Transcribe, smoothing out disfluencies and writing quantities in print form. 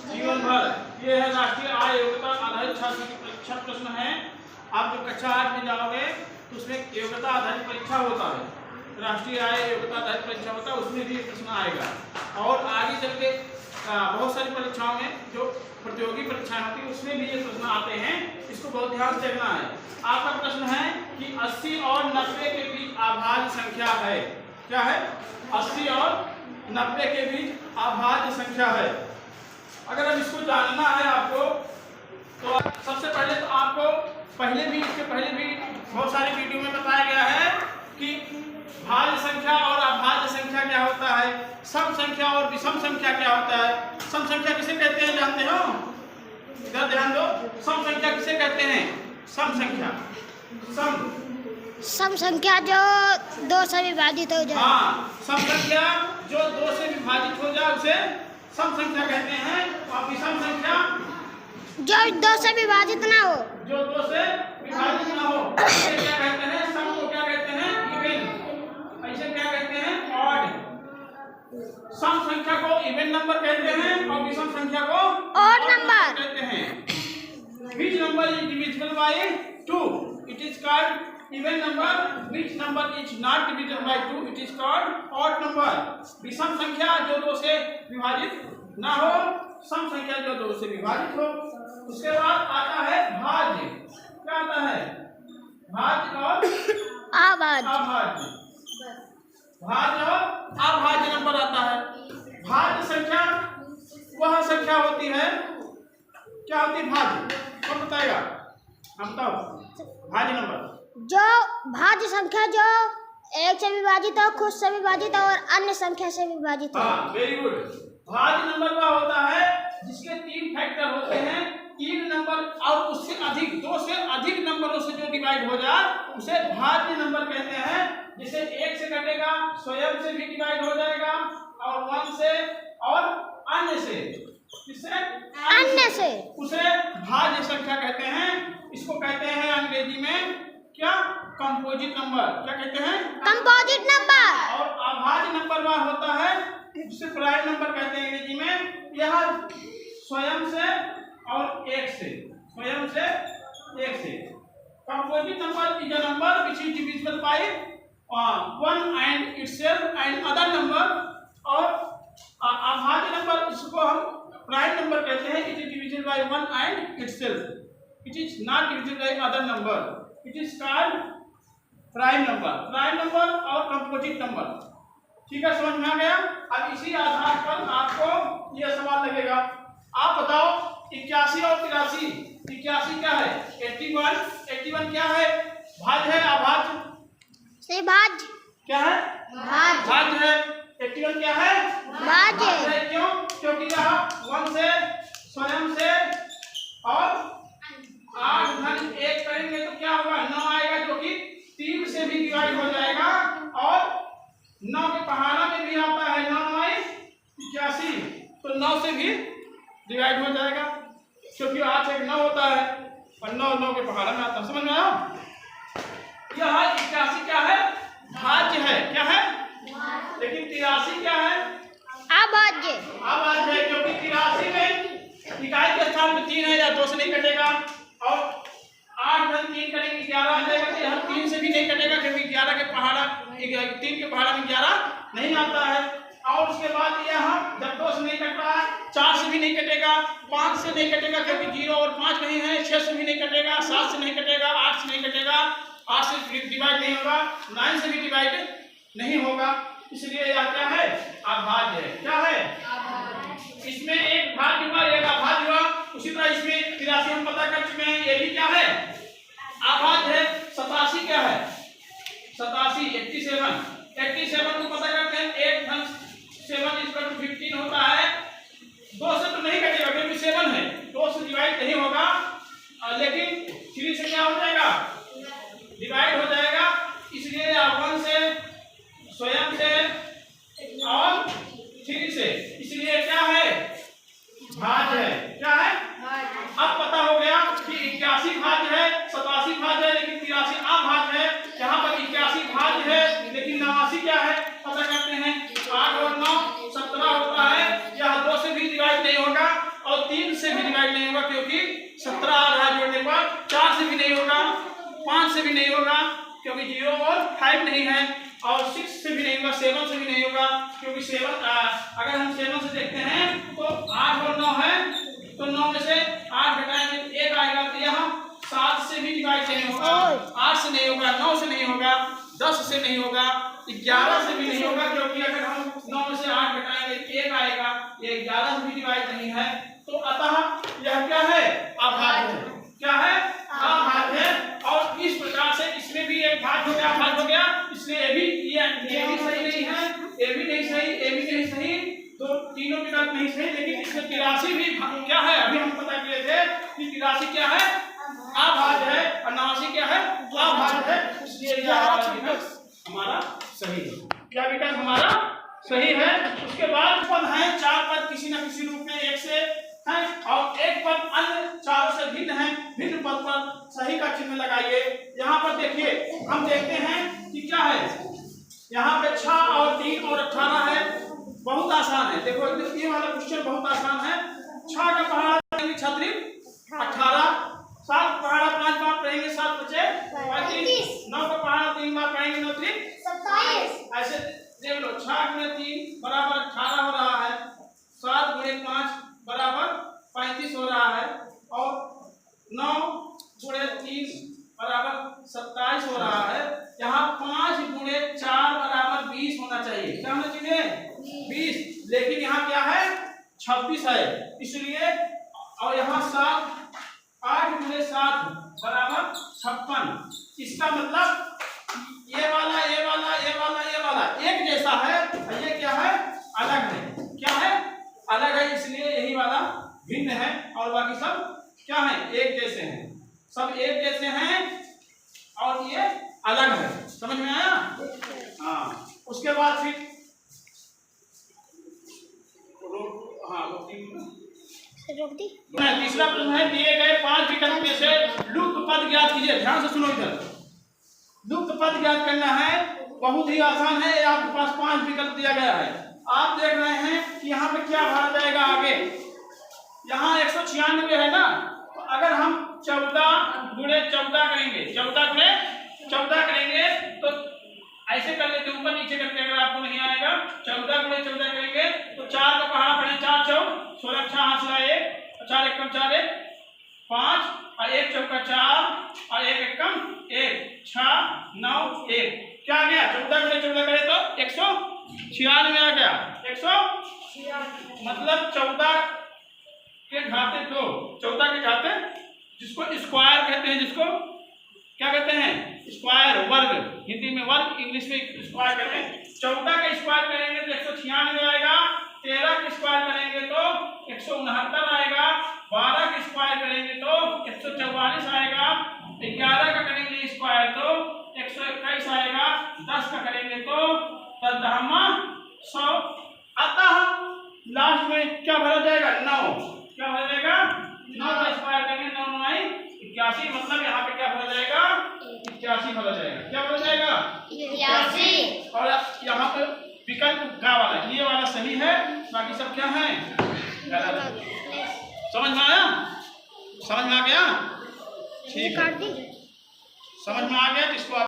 जीवन भर। ये है राष्ट्रीय आय योग्यता आधारित छात्र की परीक्षा प्रश्न है। आप जब कक्षा 8 में जाओगे तो उसमें योग्यता आधारित परीक्षा होता है, राष्ट्रीय आय योग्यता आधारित परीक्षा होता है, उसमें भी प्रश्न आएगा। और आगे चल के बहुत सारी परीक्षाओं में जो प्रतियोगी परीक्षाएं होती है उसमें भी ये प्रश्न आते हैं, इसको बहुत ध्यान से देखना है। आपका प्रश्न है कि 80 और 90 के बीच अभाज्य संख्या है। क्या है? 80 और 90 के बीच अभाज्य संख्या है। अगर अब इसको जानना है आपको तो सबसे पहले तो आपको इसके पहले भी बहुत सारी वीडियो में बताया गया है कि भाज्य संख्या और अभाज्य संख्या क्या होता है, सम संख्या और विषम संख्या क्या होता है। सम संख्या किसे कहते हैं जानते हो? इधर ध्यान दो। सम संख्या किसे कहते हैं? सम संख्या, सम संख्या जो 2 से विभाजित हो जाए। हाँ, सम संख्या जो 2 से विभाजित हो जाए उसे सम संख्या कहते हैं। और विषम संख्या जो 2 से विभाजित ना हो, जो 2 से विभाजित ना हो, इसे क्या कहते हैं? सम को क्या कहते हैं? इवन। इसे क्या कहते हैं? ऑड। सम संख्या को इवन नंबर कहते हैं और विषम संख्या को ऑड नंबर कहते हैं। Which number is divisible by 2? It is called even number. Which number is not divisible by 2? It is called odd number. विषम संख्या जो 2 से विभाजित ना हो, सम संख्या जो 2 से विभाजित हो। उसके बाद आता है भाज्य। क्या आता है? भाज्य और अभाज्य। भाज्य और अभाज्य नंबर आता है। भाज्य संख्या वह संख्या होती है, क्या होती है भाज्य? कौन बताएगा? हम बताओ। भाज्य नंबर जो भाज्य संख्या जो 1 से विभाजित हो, खुद से विभाजित और अन्य संख्या से विभाजित हो। हाँ, वेरी गुड। भाज्य नंबर वह होता है जिसके 3 फैक्टर होते हैं, 3 नंबर और उससे अधिक, 2 से अधिक नंबरों से जो डिवाइड हो जाए उसे भाज्य नंबर कहते हैं। जैसे 1 से कटेगा, स्वयं से भी डिवाइड हो जाएगा, और 1 से और अन्य से, किससे? अन्य से, उसे भाज्य संख्या कहते हैं। इसको कहते हैं अंग्रेजी में क्या? Composite number. क्या कहते हैं? Composite number. और अभाज्य नंबर वह होता है जिसे प्राइम नंबर कहते हैं अंग्रेजी में। यह स्वयं से और 1 से, स्वयं से 1 से। Composite number is a number which is divisible by 1 and itself and other number. और अभाज्य नंबर इसको हम प्राइम नंबर कहते हैं। It is divisible by 1 and itself, it is not divisible by other number, it is called prime number. Prime number और composite number, ठीक है, समझ में आ गया। अब इसी आधार पर आपको यह सवाल लगेगा। आप बताओ 81 और 83। 81 क्या है? 81 क्या है? भाज्य है अभाज्य? से भाज्य। क्या है? भाज्य है। 81 क्या है? भाज्य। क्यों? क्योंकि यह 1 से, स्वयं से और 8 घन 1 करेंगे तो क्या होगा? 9 आएगा, जो कि 3 से भी डिवाइड हो जाएगा। और 9 के पहाड़ा में भी आता है 9 9 81, तो 9 से भी डिवाइड हो जाएगा, क्योंकि 8 से 9 होता है और 9 के पहाड़ा में आता है। समझ में आया? यह 81 क्या है? भाज्य है। क्या है? लेकिन 83 क्या है? अभाज्य। अभाज्य है, क्योंकि 83 में इकाई के स्थान में 3 है, या 2 से नहीं कटेगा। और 8 घन 3 करेंगे 11 आ जाएगा, तो यहाँ 3 से भी नहीं कटेगा, क्योंकि 11 के पहाड़ा 3 के पहाड़ा में 11 नहीं आता है। और उसके बाद यहाँ जब 2 से नहीं कट रहा है, 4 से भी नहीं कटेगा, 5 से नहीं कटेगा, क्योंकि 0 और 5 नहीं है, 6 से भी नहीं कटेगा, 7 से नहीं कटेगा, 8 से नहीं कटेगा, 8 से डिवाइड नहीं होगा, 9 से भी डिवाइड नहीं होगा। इसलिए यह क्या है? अभाज्य है। क्या है? इसमें एक भाज्य हुआ, एक अभाज्य हुआ। उसी तरह इसमें 83 हम पता कर चुके हैं, ये भी क्या है? अभाज्य है। 87 क्या है? 87 को पता करते हैं। 1 घन 7 इक्वल टू 15 होता है। 2 से तो नहीं कटेगा, क्योंकि 7 है, 2 से डिवाइड नहीं होगा, लेकिन 3 से क्या हो जाएगा? डिवाइड हो जाएगा। इसलिए 1 से, स्वयं से और 3 से, इसलिए क्या है? भाज्य है। क्या है? अब पता हो गया कि 81 भाज्य है, 87 भाज्य है, लेकिन 83 अभाज्य है। यहाँ पर 81 भाज्य है, लेकिन 89 क्या है? पता करते हैं। 8 और 9 17 होता है। डिवाइड नहीं होगा, क्योंकि 17 आधा जोड़ने पर 4 से भी नहीं होगा, 5 से भी नहीं होगा, क्योंकि 0 और 5 नहीं है, और 6 से भी नहीं होगा, 7 से भी नहीं होगा, क्योंकि 7 अगर हम 7 से देखते हैं तो 8 और 9 है, तो 9 में से 8 घटाएंगे 1 आएगा, तो यहाँ 7 से भी डिवाइड नहीं होगा, 8 से नहीं होगा, 9 से नहीं होगा, 10 से नहीं होगा, 11 से भी नहीं होगा, क्योंकि अगर हम 9 में से 8 घटाएंगे 1 आएगा, ये 11 से भी डिवाइड नहीं है। तो अतः यह क्या है? अभाज्य है। क्या है? अभाज्य है। और इस प्रकार से इसमें भी एक भाज्य हो गया, अभाज्य हो गया, इसलिए ये भी सही नहीं है, ये भी नहीं सही, ये भी नहीं सही, तो तीनों विकल्प नहीं सही। लेकिन इसमें 83 भी क्या है? अभी हम पता किए थे कि 83 क्या है? अभाज्य है, और 89 क्या है? अभाज्य है, इसलिए हमारा सही है। क्या विकल्प हमारा सही है? उसके बाद पद है, 4 पद किसी न किसी रूप में 1 से है, और एक पद अन्य चारों से भिन्न है, भिन्न पद पर सही का चिन्ह लगाइए। यहाँ पर देखिए, हम देखते हैं कि क्या है, यहाँ पे 6 और 3 और 18 है, बहुत आसान है। देखो ये वाला क्वेश्चन बहुत आसान है। 6 का पहाड़ा छतरी 18, 7 पहाड़ा 5 बार पढ़ेंगे, 7 बचे 35, 9 का पहाड़ा 3 बार पढ़ेंगे, 9 3 27। ऐसे देख लो, 6 गुणे 3 बराबर 18 हो रहा है, 7 गुणे 5 बराबर 35 हो रहा है, और 9 गुणे 3 बराबर 27 हो रहा है। यहाँ 5 गुणे 4 बराबर 20 होना चाहिए। क्या होना चाहिए? 20। लेकिन यहाँ क्या है? 26 है, इसलिए, और यहाँ 8 गुणे 7 बराबर 56। इसका मतलब ये वाला, ये वाला, ये वाला, ये वाला एक जैसा है, ये क्या है? अलग है। क्या है? अलग है, इसलिए यही वाला भिन्न है, और बाकी सब क्या है? एक जैसे हैं। सब एक जैसे हैं और ये अलग है। समझ में आया? हाँ। उसके बाद फिर तीसरा प्रश्न है, दिए गए 5 विकल्प में से लुप्त पद ज्ञात कीजिए। ध्यान से सुनो इधर, लुप्त पद ज्ञात करना है, बहुत ही आसान है। आपके पास 5 विकल्प दिया गया है, आप देख रहे हैं कि यहाँ पे क्या भरा जाएगा आगे। यहाँ 196 है ना, तो अगर हम 14 गुणे 14 करेंगे, 14 गुणे 14 करेंगे, तो ऐसे कर लेते ऊपर नीचे करके, अगर आपको नहीं आएगा 14 गुणे 14 करेंगे तो 4 का पहाड़ा पड़े, 4 चौक 16, 6 हासिला 1, 4 एकम 4 1 5, और 1 चौका 4, और 1 एकम 1, 6 9 1। क्या आ गया? 14 गुणे 14 करे तो 196 में आ गया। 196 मतलब 14 के घाते 2, 14 के घाते, जिसको स्क्वायर कहते हैं, जिसको क्या कहते हैं? स्क्वायर, वर्ग। हिंदी में वर्ग, इंग्लिश में स्क्वायर कहते हैं। 14 का स्क्वायर करेंगे तो 196 आएगा, 13 का स्क्वायर करेंगे तो 169 आएगा, 12 का स्क्वायर करेंगे तो 144 आएगा, 11 का करेंगे स्क्वायर तो 121 आएगा, 10 का करेंगे तो 100। अतः लास्ट में क्या भरा जाएगा? 9। क्या भरा जाएगा? 9 का स्क्वायर करेंगे, 9 9 81, मतलब यहाँ पे क्या भरा जाएगा? 81 भरा जाएगा। क्या भरा जाएगा? 81। और यहाँ पे विकल्प का वाला, ये वाला सही है, बाकी सब क्या है? गलत। समझ में आया? समझ में आ गया? ठीक है, समझ में आ गया। इसको